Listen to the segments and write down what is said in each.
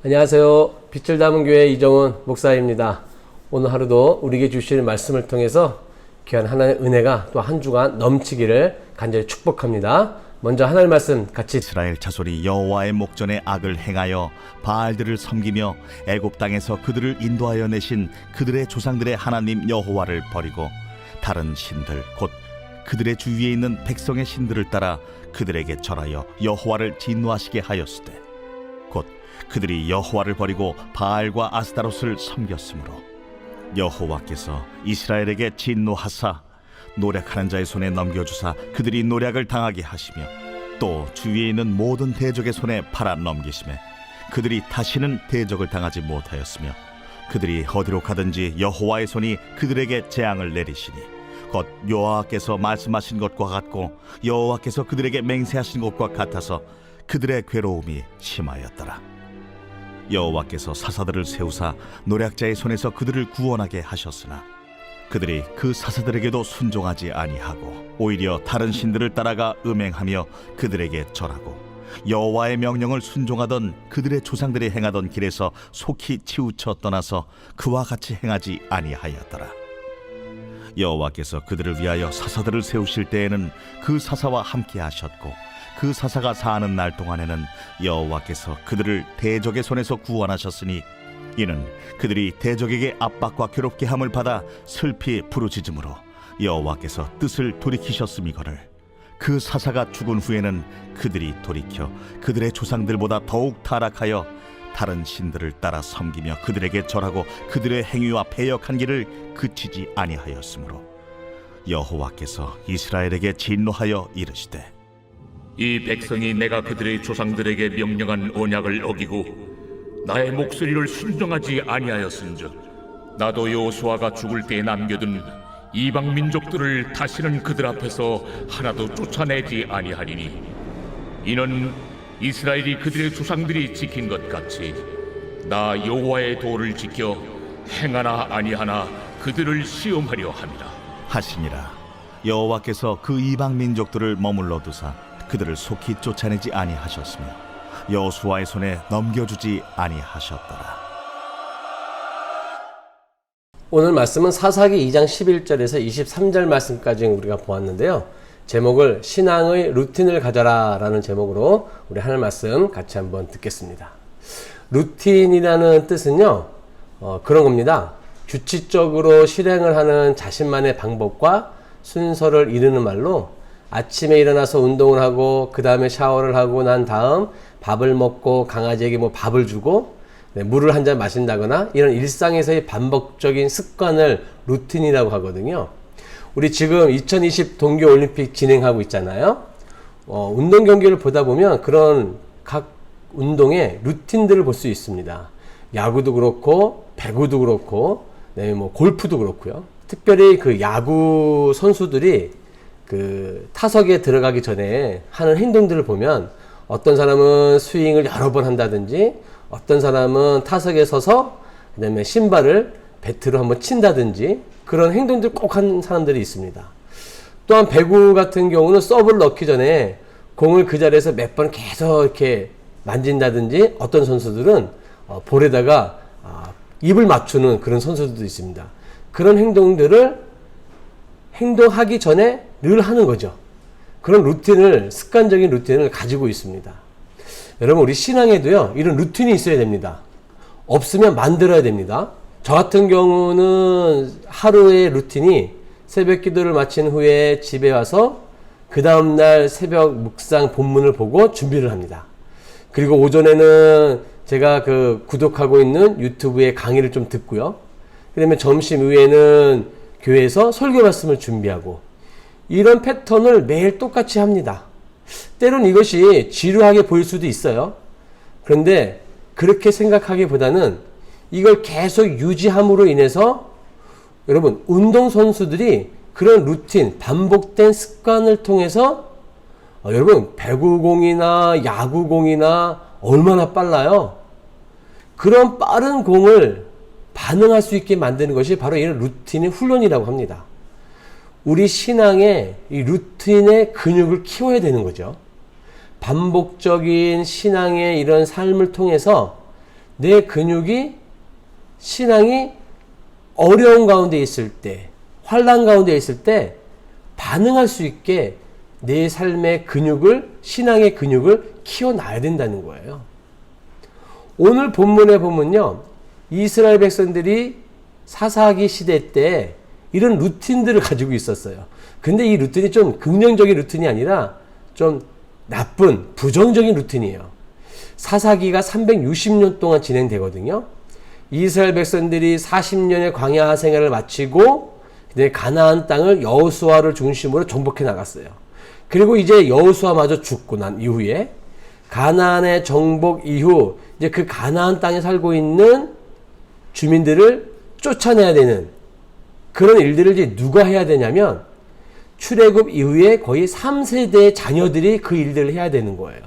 안녕하세요. 빛을 담은 교회 이정훈 목사입니다. 오늘 하루도 우리에게 주실 말씀을 통해서 귀한 하나님의 은혜가 또 한 주간 넘치기를 간절히 축복합니다. 먼저 하나님의 말씀 같이. 이스라엘 자손이 여호와의 목전에 악을 행하여 바알들을 섬기며 애굽 땅에서 그들을 인도하여 내신 그들의 조상들의 하나님 여호와를 버리고 다른 신들 곧 그들의 주위에 있는 백성의 신들을 따라 그들에게 절하여 여호와를 진노하시게 하였으되 곧 그들이 여호와를 버리고 바알과 아스타롯을 섬겼으므로 여호와께서 이스라엘에게 진노하사 노략하는 자의 손에 넘겨주사 그들이 노략을 당하게 하시며 또 주위에 있는 모든 대적의 손에 팔아 넘기시매 그들이 다시는 대적을 당하지 못하였으며 그들이 어디로 가든지 여호와의 손이 그들에게 재앙을 내리시니 곧 여호와께서 말씀하신 것과 같고 여호와께서 그들에게 맹세하신 것과 같아서 그들의 괴로움이 심하였더라. 여호와께서 사사들을 세우사 노략자의 손에서 그들을 구원하게 하셨으나 그들이 그 사사들에게도 순종하지 아니하고 오히려 다른 신들을 따라가 음행하며 그들에게 절하고 여호와의 명령을 순종하던 그들의 조상들이 행하던 길에서 속히 치우쳐 떠나서 그와 같이 행하지 아니하였더라. 여호와께서 그들을 위하여 사사들을 세우실 때에는 그 사사와 함께 하셨고 그 사사가 사는 날 동안에는 여호와께서 그들을 대적의 손에서 구원하셨으니 이는 그들이 대적에게 압박과 괴롭게 함을 받아 슬피 부르짖음으로 여호와께서 뜻을 돌이키셨음이거늘 그 사사가 죽은 후에는 그들이 돌이켜 그들의 조상들보다 더욱 타락하여 다른 신들을 따라 섬기며 그들에게 절하고 그들의 행위와 패역한 길을 그치지 아니하였으므로 여호와께서 이스라엘에게 진노하여 이르시되 이 백성이 내가 그들의 조상들에게 명령한 언약을 어기고 나의 목소리를 순종하지 아니하였은즉 나도 여호수아가 죽을 때에 남겨둔 이방 민족들을 다시는 그들 앞에서 하나도 쫓아내지 아니하리니 이는 이스라엘이 그들의 조상들이 지킨 것 같이 나 여호와의 도를 지켜 행하나 아니하나 그들을 시험하려 함이라 하시니라. 여호와께서 그 이방 민족들을 머물러 두사 그들을 속히 쫓아내지 아니하셨으며 여호수아의 손에 넘겨주지 아니하셨더라. 오늘 말씀은 사사기 2장 11절에서 23절 말씀까지 우리가 보았는데요. 제목을 신앙의 루틴을 가져라 라는 제목으로 우리 하나님 말씀 같이 한번 듣겠습니다. 루틴이라는 뜻은요, 그런 겁니다. 규칙적으로 실행을 하는 자신만의 방법과 순서를 이루는 말로 아침에 일어나서 운동을 하고 그 다음에 샤워를 하고 난 다음 밥을 먹고 강아지에게 밥을 주고 물을 한 잔 마신다거나 이런 일상에서의 반복적인 습관을 루틴이라고 하거든요. 우리 지금 2020 동계올림픽 진행하고 있잖아요. 운동 경기를 보다 보면 그런 각 운동의 루틴들을 볼 수 있습니다. 야구도 그렇고 배구도 그렇고 골프도 그렇고요. 특별히 그 야구 선수들이 그 타석에 들어가기 전에 하는 행동들을 보면 어떤 사람은 스윙을 여러 번 한다든지 어떤 사람은 타석에 서서 그 다음에 신발을 배트로 한번 친다든지 그런 행동들 꼭 하는 사람들이 있습니다. 또한 배구 같은 경우는 서브를 넣기 전에 공을 그 자리에서 몇 번 계속 이렇게 만진다든지 어떤 선수들은 볼에다가 입을 맞추는 그런 선수들도 있습니다. 그런 행동들을 행동하기 전에 늘 하는 거죠. 그런 루틴을, 습관적인 루틴을 가지고 있습니다. 여러분, 우리 신앙에도요, 이런 루틴이 있어야 됩니다. 없으면 만들어야 됩니다. 저 같은 경우는 하루의 루틴이 새벽 기도를 마친 후에 집에 와서 그 다음날 새벽 묵상 본문을 보고 준비를 합니다. 그리고 오전에는 제가 그 구독하고 있는 유튜브의 강의를 좀 듣고요. 그 다음에 점심 이후에는 교회에서 설교 말씀을 준비하고 이런 패턴을 매일 똑같이 합니다. 때론 이것이 지루하게 보일 수도 있어요. 그런데 그렇게 생각하기보다는 이걸 계속 유지함으로 인해서 여러분, 운동선수들이 그런 루틴, 반복된 습관을 통해서 여러분, 배구공이나 야구공이나 얼마나 빨라요? 그런 빠른 공을 반응할 수 있게 만드는 것이 바로 이런 루틴의 훈련이라고 합니다. 우리 신앙의 이 루틴의 근육을 키워야 되는 거죠. 반복적인 신앙의 이런 삶을 통해서 내 근육이 신앙이 어려운 가운데 있을 때, 환난 가운데 있을 때 반응할 수 있게 내 삶의 근육을, 신앙의 근육을 키워놔야 된다는 거예요. 오늘 본문에 보면요, 이스라엘 백성들이 사사기 시대 때 이런 루틴들을 가지고 있었어요. 근데 이 루틴이 좀 긍정적인 루틴이 아니라 좀 나쁜, 부정적인 루틴이에요. 사사기가 360년 동안 진행되거든요. 이스라엘 백성들이 40년의 광야 생활을 마치고 가나안 땅을 여호수아를 중심으로 정복해 나갔어요. 그리고 이제 여호수아마저 죽고 난 이후에 가나안의 정복 이후 이제 그 가나안 땅에 살고 있는 주민들을 쫓아내야 되는 그런 일들을 이제 누가 해야 되냐면 출애굽 이후에 거의 3세대의 자녀들이 그 일들을 해야 되는 거예요.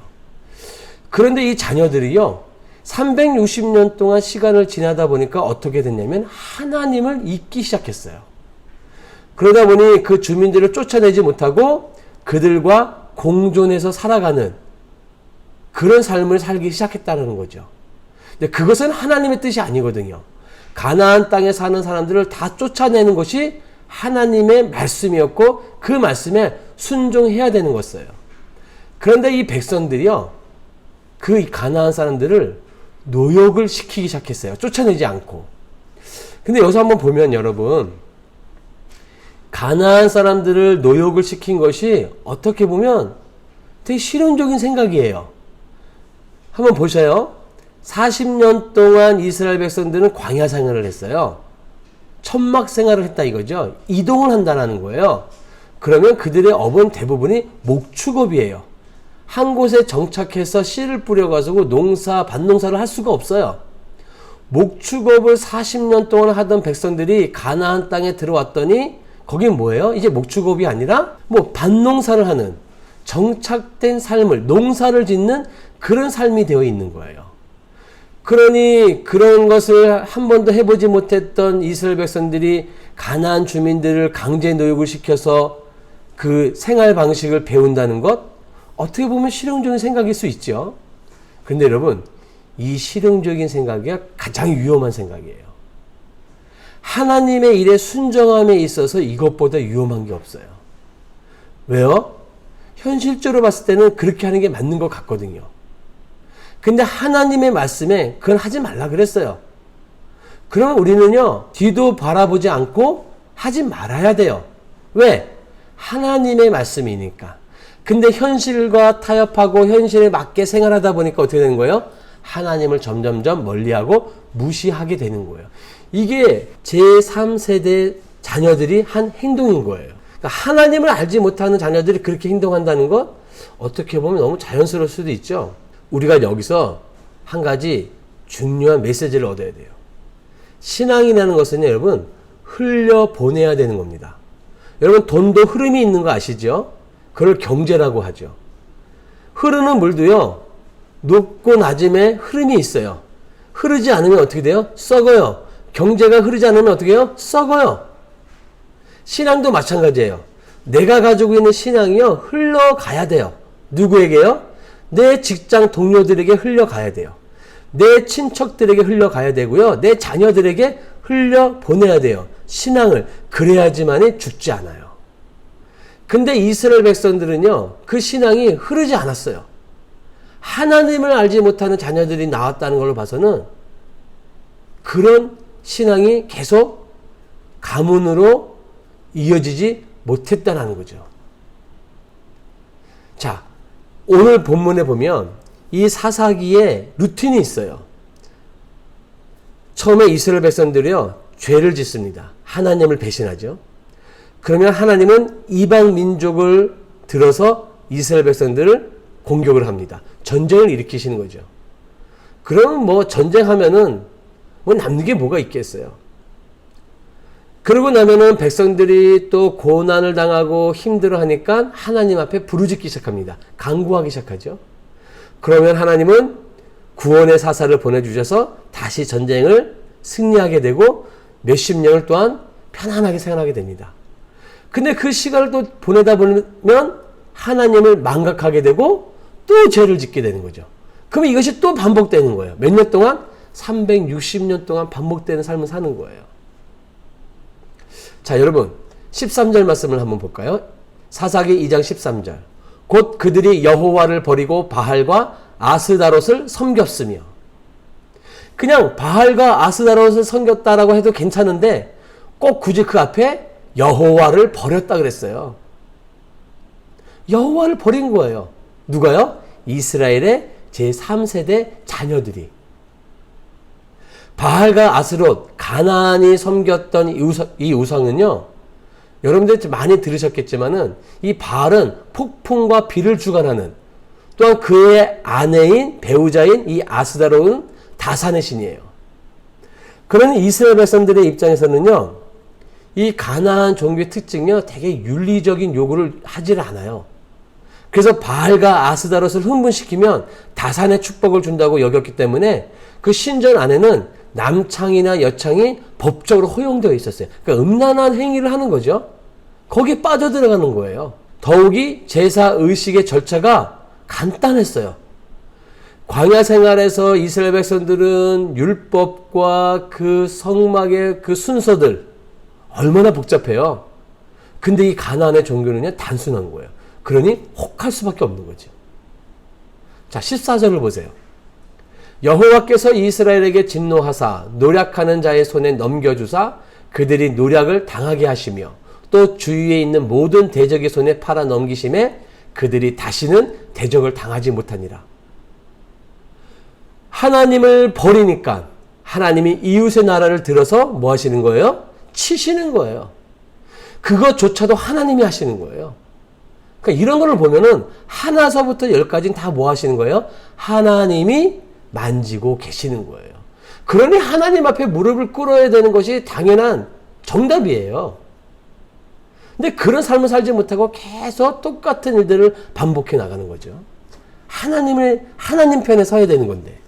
그런데 이 자녀들이요, 360년 동안 시간을 지나다 보니까 어떻게 됐냐면 하나님을 잊기 시작했어요. 그러다 보니 그 주민들을 쫓아내지 못하고 그들과 공존해서 살아가는 그런 삶을 살기 시작했다는 거죠. 근데 그것은 하나님의 뜻이 아니거든요. 가나안 땅에 사는 사람들을 다 쫓아내는 것이 하나님의 말씀이었고 그 말씀에 순종해야 되는 것이에요. 그런데 이 백성들이요, 그 가나안 사람들을 노역을 시키기 시작했어요. 쫓아내지 않고. 근데 여기서 한번 보면 여러분, 가나안 사람들을 노역을 시킨 것이 어떻게 보면 되게 실용적인 생각이에요. 한번 보세요. 40년 동안 이스라엘 백성들은 광야 생활을 했어요. 천막 생활을 했다 이거죠. 이동을 한다는 거예요. 그러면 그들의 업은 대부분이 목축업이에요. 한 곳에 정착해서 씨를 뿌려가지고 밭농사를 할 수가 없어요. 목축업을 40년 동안 하던 백성들이 가나안 땅에 들어왔더니 거긴 뭐예요? 이제 목축업이 아니라 밭농사를 하는 정착된 삶을, 농사를 짓는 그런 삶이 되어 있는 거예요. 그러니 그런 것을 한 번도 해보지 못했던 이스라엘 백성들이 가나안 주민들을 강제 노역을 시켜서 그 생활 방식을 배운다는 것, 어떻게 보면 실용적인 생각일 수 있죠. 근데 여러분, 이 실용적인 생각이 가장 위험한 생각이에요. 하나님의 일에 순종함에 있어서 이것보다 위험한 게 없어요. 왜요? 현실적으로 봤을 때는 그렇게 하는 게 맞는 것 같거든요. 근데 하나님의 말씀에 그건 하지 말라 그랬어요. 그러면 우리는요, 뒤도 바라보지 않고 하지 말아야 돼요. 왜? 하나님의 말씀이니까. 근데 현실과 타협하고 현실에 맞게 생활하다 보니까 어떻게 되는 거예요? 하나님을 점점점 멀리하고 무시하게 되는 거예요. 이게 제3세대 자녀들이 한 행동인 거예요. 그러니까 하나님을 알지 못하는 자녀들이 그렇게 행동한다는 것, 어떻게 보면 너무 자연스러울 수도 있죠. 우리가 여기서 한 가지 중요한 메시지를 얻어야 돼요. 신앙이라는 것은 여러분, 흘려보내야 되는 겁니다. 여러분, 돈도 흐름이 있는 거 아시죠? 그걸 경제라고 하죠. 흐르는 물도요, 높고 낮음에 흐름이 있어요. 흐르지 않으면 어떻게 돼요? 썩어요. 경제가 흐르지 않으면 어떻게 해요? 썩어요. 신앙도 마찬가지예요. 내가 가지고 있는 신앙이요, 흘러가야 돼요. 누구에게요? 내 직장 동료들에게 흘러가야 돼요. 내 친척들에게 흘러가야 되고요. 내 자녀들에게 흘려보내야 돼요. 신앙을. 그래야지만이 죽지 않아요. 근데 이스라엘 백성들은요, 그 신앙이 흐르지 않았어요. 하나님을 알지 못하는 자녀들이 나왔다는 걸로 봐서는 그런 신앙이 계속 가문으로 이어지지 못했다는 거죠. 자, 오늘 본문에 보면 이 사사기에 루틴이 있어요. 처음에 이스라엘 백성들이요, 죄를 짓습니다. 하나님을 배신하죠. 그러면 하나님은 이방 민족을 들어서 이스라엘 백성들을 공격을 합니다. 전쟁을 일으키시는 거죠. 그러면 전쟁하면은 남는 게 뭐가 있겠어요. 그러고 나면은 백성들이 또 고난을 당하고 힘들어하니까 하나님 앞에 부르짖기 시작합니다. 간구하기 시작하죠. 그러면 하나님은 구원의 사사를 보내주셔서 다시 전쟁을 승리하게 되고 몇십 년을 또한 편안하게 생활하게 됩니다. 근데 그 시간을 또 보내다 보면 하나님을 망각하게 되고 또 죄를 짓게 되는 거죠. 그러면 이것이 또 반복되는 거예요. 몇 년 동안? 360년 동안 반복되는 삶을 사는 거예요. 자, 여러분 13절 말씀을 한번 볼까요? 사사기 2장 13절. 곧 그들이 여호와를 버리고 바알과 아스다롯을 섬겼으며. 그냥 바알과 아스다롯을 섬겼다라고 해도 괜찮은데 꼭 굳이 그 앞에 여호와를 버렸다 그랬어요. 여호와를 버린 거예요. 누가요? 이스라엘의 제3세대 자녀들이. 바알과 아스롯, 가나안이 섬겼던 이 우상은요, 여러분들 많이 들으셨겠지만은 이 바알은 폭풍과 비를 주관하는, 또한 그의 아내인 배우자인 이 아스다롯은 다산의 신이에요. 그러니 이스라엘 백성들의 입장에서는요, 이 가나안 종교의 특징이요, 되게 윤리적인 요구를 하질 않아요. 그래서 바알과 아스다롯을 흥분시키면 다산의 축복을 준다고 여겼기 때문에 그 신전 안에는 남창이나 여창이 법적으로 허용되어 있었어요. 그러니까 음란한 행위를 하는 거죠. 거기에 빠져들어가는 거예요. 더욱이 제사 의식의 절차가 간단했어요. 광야 생활에서 이스라엘 백성들은 율법과 그 성막의 그 순서들 얼마나 복잡해요. 근데 이 가나안의 종교는요, 단순한 거예요. 그러니 혹할 수밖에 없는 거죠. 자, 14절을 보세요. 여호와께서 이스라엘에게 진노하사 노략하는 자의 손에 넘겨주사 그들이 노략을 당하게 하시며 또 주위에 있는 모든 대적의 손에 팔아 넘기심에 그들이 다시는 대적을 당하지 못하니라. 하나님을 버리니까 하나님이 이웃의 나라를 들어서 뭐 하시는 거예요? 치시는 거예요. 그것조차도 하나님이 하시는 거예요. 그러니까 이런 거를 보면은 하나서부터 열까지는 다 뭐 하시는 거예요? 하나님이 만지고 계시는 거예요. 그러니 하나님 앞에 무릎을 꿇어야 되는 것이 당연한 정답이에요. 근데 그런 삶을 살지 못하고 계속 똑같은 일들을 반복해 나가는 거죠. 하나님 편에 서야 되는 건데.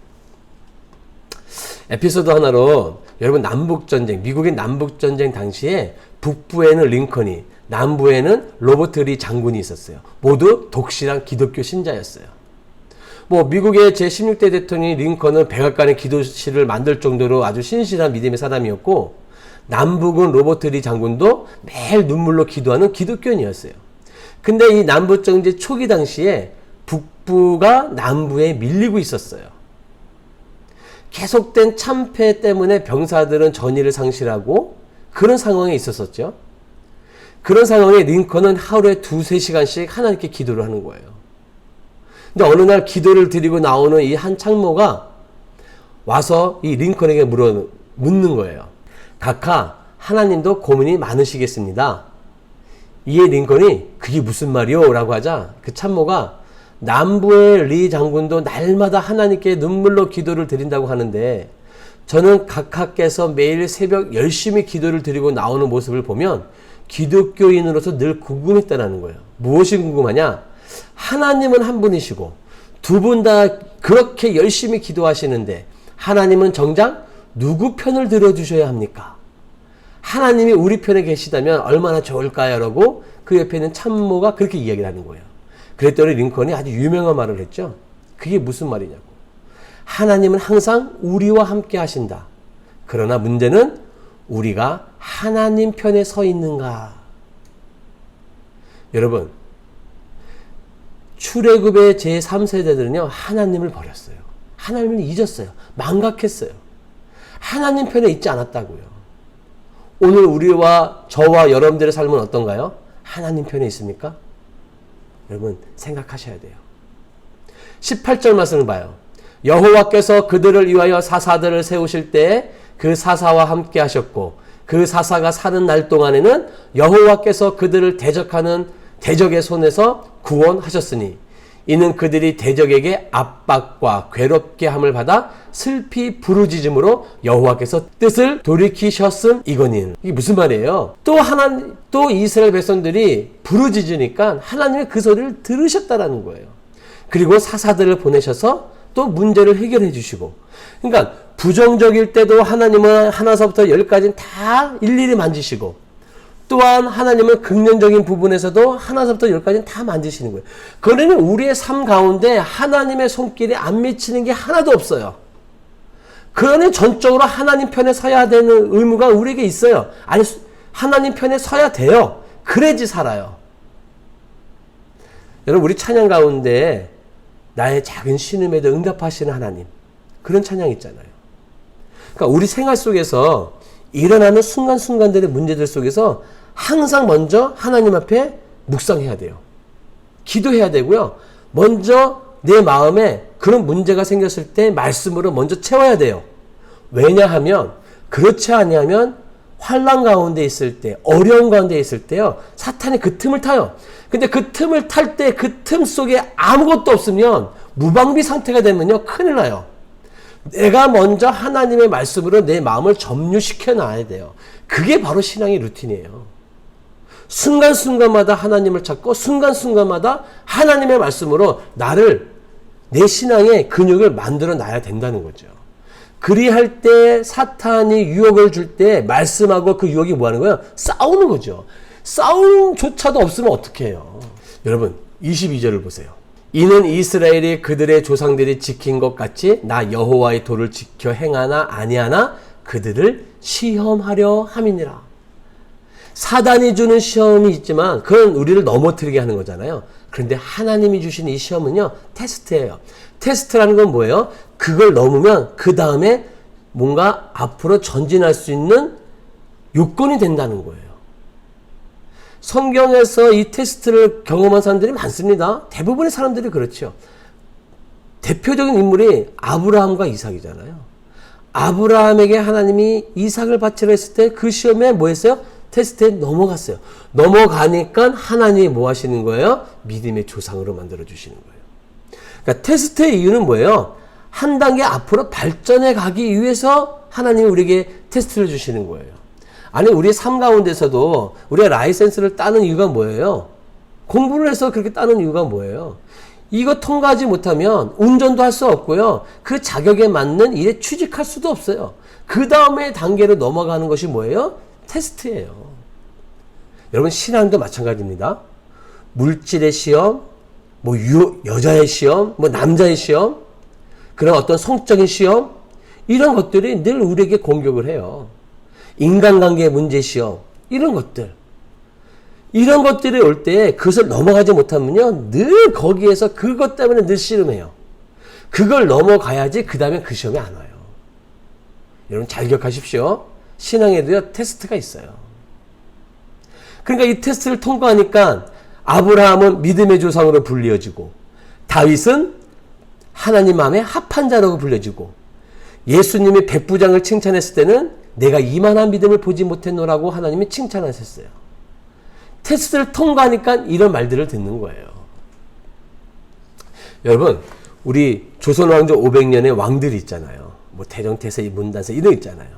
에피소드 하나로 여러분 남북전쟁, 미국의 남북전쟁 당시에 북부에는 링컨이, 남부에는 로버트 리 장군이 있었어요. 모두 독실한 기독교 신자였어요. 미국의 제16대 대통령 링컨은 백악관의 기도실을 만들 정도로 아주 신실한 믿음의 사람이었고, 남북은 로버트 리 장군도 매일 눈물로 기도하는 기독교인이었어요. 근데 이 남북전쟁 초기 당시에 북부가 남부에 밀리고 있었어요. 계속된 참패 때문에 병사들은 전의를 상실하고 그런 상황에 있었었죠. 그런 상황에 링컨은 하루에 2-3시간씩 하나님께 기도를 하는 거예요. 근데 어느 날 기도를 드리고 나오는 이 한 참모가 와서 이 링컨에게 묻는 거예요. 각하, 하나님도 고민이 많으시겠습니다. 이에 링컨이 그게 무슨 말이요? 라고 하자 그 참모가 남부의 리 장군도 날마다 하나님께 눈물로 기도를 드린다고 하는데 저는 각하께서 매일 새벽 열심히 기도를 드리고 나오는 모습을 보면 기독교인으로서 늘 궁금했다는 거예요. 무엇이 궁금하냐? 하나님은 한 분이시고 두 분 다 그렇게 열심히 기도하시는데 하나님은 정작 누구 편을 들어주셔야 합니까? 하나님이 우리 편에 계시다면 얼마나 좋을까요? 라고 그 옆에 있는 참모가 그렇게 이야기를 하는 거예요. 그랬더니 링컨이 아주 유명한 말을 했죠. 그게 무슨 말이냐고. 하나님은 항상 우리와 함께 하신다. 그러나 문제는 우리가 하나님 편에 서 있는가. 여러분, 출애굽의 제3세대들은요, 하나님을 버렸어요. 하나님을 잊었어요. 망각했어요. 하나님 편에 있지 않았다고요. 오늘 우리와 저와 여러분들의 삶은 어떤가요? 하나님 편에 있습니까? 여러분 생각하셔야 돼요. 18절 말씀을 봐요. 여호와께서 그들을 위하여 사사들을 세우실 때 그 사사와 함께 하셨고 그 사사가 사는 날 동안에는 여호와께서 그들을 대적하는 대적의 손에서 구원하셨으니 이는 그들이 대적에게 압박과 괴롭게 함을 받아 슬피 부르짖음으로 여호와께서 뜻을 돌이키셨음 이거니는. 이게 무슨 말이에요? 또 이스라엘 백성들이 부르짖으니까 하나님의 그 소리를 들으셨다라는 거예요. 그리고 사사들을 보내셔서 또 문제를 해결해 주시고, 그러니까 부정적일 때도 하나님은 하나서부터 10까지는 다 일일이 만지시고, 또한 하나님은 긍정적인 부분에서도 하나서부터 10까지는 다 만지시는 거예요. 그러면 우리의 삶 가운데 하나님의 손길이 안 미치는 게 하나도 없어요. 그러니 전적으로 하나님 편에 서야 되는 의무가 우리에게 있어요. 아니, 하나님 편에 서야 돼요. 그래야지 살아요. 여러분, 우리 찬양 가운데 나의 작은 신음에도 응답하시는 하나님, 그런 찬양 있잖아요. 그러니까 우리 생활 속에서 일어나는 순간순간들의 문제들 속에서 항상 먼저 하나님 앞에 묵상해야 돼요. 기도해야 되고요. 먼저 내 마음에 그런 문제가 생겼을 때 말씀으로 먼저 채워야 돼요. 왜냐하면 그렇지 아니하면 환난 가운데 있을 때, 어려운 가운데 있을 때요, 사탄이 그 틈을 타요. 근데 그 틈을 탈 때 그 틈 속에 아무것도 없으면 무방비 상태가 되면요, 큰일 나요. 내가 먼저 하나님의 말씀으로 내 마음을 점유시켜 놔야 돼요. 그게 바로 신앙의 루틴이에요. 순간순간마다 하나님을 찾고 순간순간마다 하나님의 말씀으로 내 신앙의 근육을 만들어 놔야 된다는 거죠. 그리할 때 사탄이 유혹을 줄 때 말씀하고 그 유혹이 뭐 하는 거예요? 싸우는 거죠. 싸움조차도 없으면 어떻게 해요? 여러분, 22절을 보세요. 이는 이스라엘이 그들의 조상들이 지킨 것 같이 나 여호와의 도를 지켜 행하나 아니하나 그들을 시험하려 함이니라. 사단이 주는 시험이 있지만 그건 우리를 넘어뜨리게 하는 거잖아요. 그런데 하나님이 주신 이 시험은요, 테스트예요. 테스트라는 건 뭐예요? 그걸 넘으면 그 다음에 뭔가 앞으로 전진할 수 있는 요건이 된다는 거예요. 성경에서 이 테스트를 경험한 사람들이 많습니다. 대부분의 사람들이 그렇죠. 대표적인 인물이 아브라함과 이삭이잖아요. 아브라함에게 하나님이 이삭을 바치라 했을 때 그 시험에 뭐 했어요? 테스트에 넘어갔어요. 넘어가니까 하나님이 뭐 하시는 거예요? 믿음의 조상으로 만들어 주시는 거예요. 그러니까 테스트의 이유는 뭐예요? 한 단계 앞으로 발전해 가기 위해서 하나님이 우리에게 테스트를 주시는 거예요. 아니, 우리의 삶 가운데서도 우리가 라이센스를 따는 이유가 뭐예요? 공부를 해서 그렇게 따는 이유가 뭐예요? 이거 통과하지 못하면 운전도 할 수 없고요. 그 자격에 맞는 일에 취직할 수도 없어요. 그 다음에 단계로 넘어가는 것이 뭐예요? 테스트예요. 여러분, 신앙도 마찬가지입니다. 물질의 시험, 뭐 여자의 시험, 뭐 남자의 시험, 그런 어떤 성적인 시험, 이런 것들이 늘 우리에게 공격을 해요. 인간관계의 문제 시험, 이런 것들이 올 때 그것을 넘어가지 못하면요, 늘 거기에서 그것 때문에 늘 씨름해요. 그걸 넘어가야지 그 다음에 그 시험이 안 와요. 여러분, 잘 기억하십시오. 신앙에도요, 테스트가 있어요. 그러니까 이 테스트를 통과하니까 아브라함은 믿음의 조상으로 불리어지고, 다윗은 하나님 마음에 합한 자라고 불려지고, 예수님이 백부장을 칭찬했을 때는 내가 이만한 믿음을 보지 못했노라고 하나님이 칭찬하셨어요. 테스트를 통과하니까 이런 말들을 듣는 거예요. 여러분, 우리 조선 왕조 500년의 왕들이 있잖아요. 뭐 태정태세, 문단세 이런 있잖아요.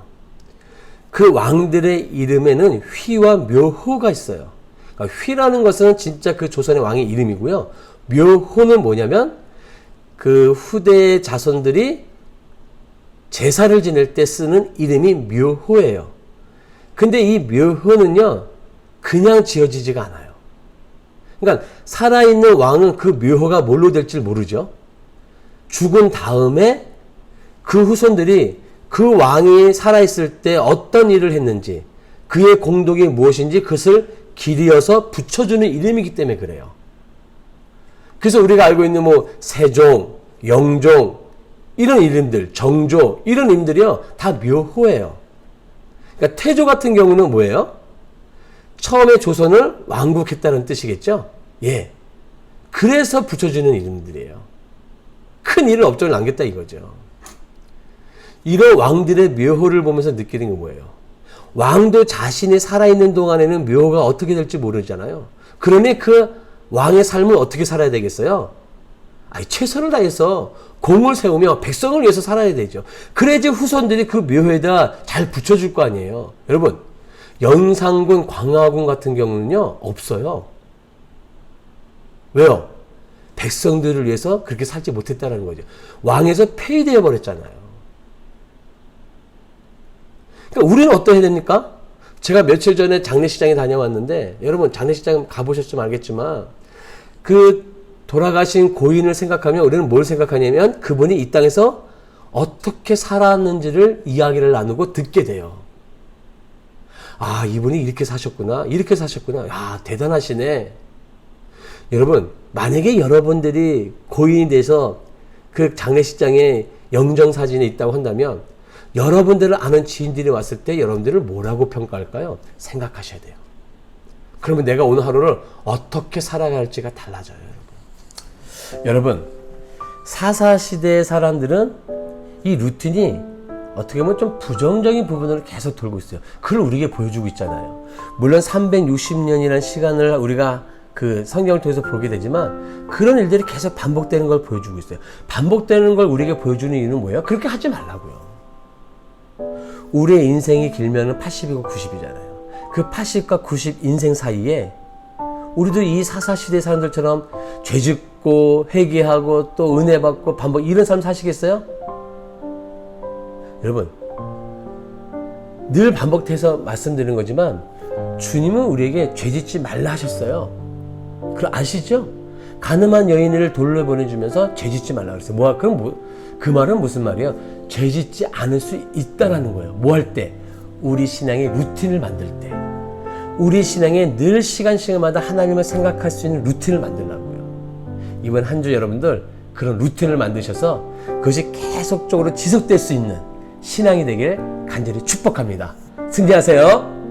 그 왕들의 이름에는 휘와 묘호가 있어요. 그러니까 휘라는 것은 진짜 그 조선의 왕의 이름이고요. 묘호는 뭐냐면 그 후대의 자손들이 제사를 지낼 때 쓰는 이름이 묘호예요. 근데 이 묘호는요, 그냥 지어지지가 않아요. 그러니까 살아있는 왕은 그 묘호가 뭘로 될지 모르죠. 죽은 다음에 그 후손들이 그 왕이 살아있을 때 어떤 일을 했는지, 그의 공덕이 무엇인지 그것을 길이어서 붙여주는 이름이기 때문에 그래요. 그래서 우리가 알고 있는 뭐 세종, 영종, 이런 이름들, 정조, 이런 이름들이요, 다 묘호예요. 그러니까 태조 같은 경우는 뭐예요? 처음에 조선을 왕국했다는 뜻이겠죠? 예. 그래서 붙여주는 이름들이에요. 큰 일을 업적을 남겼다 이거죠. 이런 왕들의 묘호를 보면서 느끼는 게 뭐예요? 왕도 자신이 살아있는 동안에는 묘호가 어떻게 될지 모르잖아요. 그러니 그 왕의 삶을 어떻게 살아야 되겠어요? 최선을 다해서 공을 세우며 백성을 위해서 살아야 되죠. 그래야지 후손들이 그 묘에다 잘 붙여줄 거 아니에요. 여러분, 연산군, 광화군 같은 경우는요, 없어요. 왜요? 백성들을 위해서 그렇게 살지 못했다는 거죠. 왕에서 폐위되어 버렸잖아요. 그러니까 우리는 어떠해야 됩니까? 제가 며칠 전에 장례식장에 다녀왔는데, 여러분 장례식장 가보셨으면 알겠지만, 그 돌아가신 고인을 생각하면 우리는 뭘 생각하냐면 그분이 이 땅에서 어떻게 살았는지를 이야기를 나누고 듣게 돼요. 아, 이분이 이렇게 사셨구나. 이렇게 사셨구나. 야, 대단하시네. 여러분, 만약에 여러분들이 고인이 돼서 그 장례식장에 영정사진이 있다고 한다면 여러분들을 아는 지인들이 왔을 때 여러분들을 뭐라고 평가할까요? 생각하셔야 돼요. 그러면 내가 오늘 하루를 어떻게 살아갈지가 달라져요, 여러분. 여러분, 사사시대의 사람들은 이 루틴이 어떻게 보면 좀 부정적인 부분을 계속 돌고 있어요. 그걸 우리에게 보여주고 있잖아요. 물론 360년이라는 시간을 우리가 그 성경을 통해서 보게 되지만 그런 일들이 계속 반복되는 걸 보여주고 있어요. 반복되는 걸 우리에게 보여주는 이유는 뭐예요? 그렇게 하지 말라고요. 우리의 인생이 길면 80이고 90이잖아요. 그 80과 90 인생 사이에 우리도 이 사사시대 사람들처럼 죄짓고 회개하고 또 은혜 받고 반복 이런 삶 사시겠어요? 여러분, 늘 반복해서 말씀드리는 거지만 주님은 우리에게 죄짓지 말라 하셨어요. 그럼 아시죠? 가늠한 여인을 돌로 보내주면서 죄짓지 말라 그랬어요. 그 말은 무슨 말이에요? 죄짓지 않을 수 있다라는 거예요. 뭐 할 때? 우리 신앙의 루틴을 만들 때. 우리 신앙에 늘 시간마다 하나님을 생각할 수 있는 루틴을 만들라고요. 이번 한 주 여러분들 그런 루틴을 만드셔서 그것이 계속적으로 지속될 수 있는 신앙이 되길 간절히 축복합니다. 승리하세요.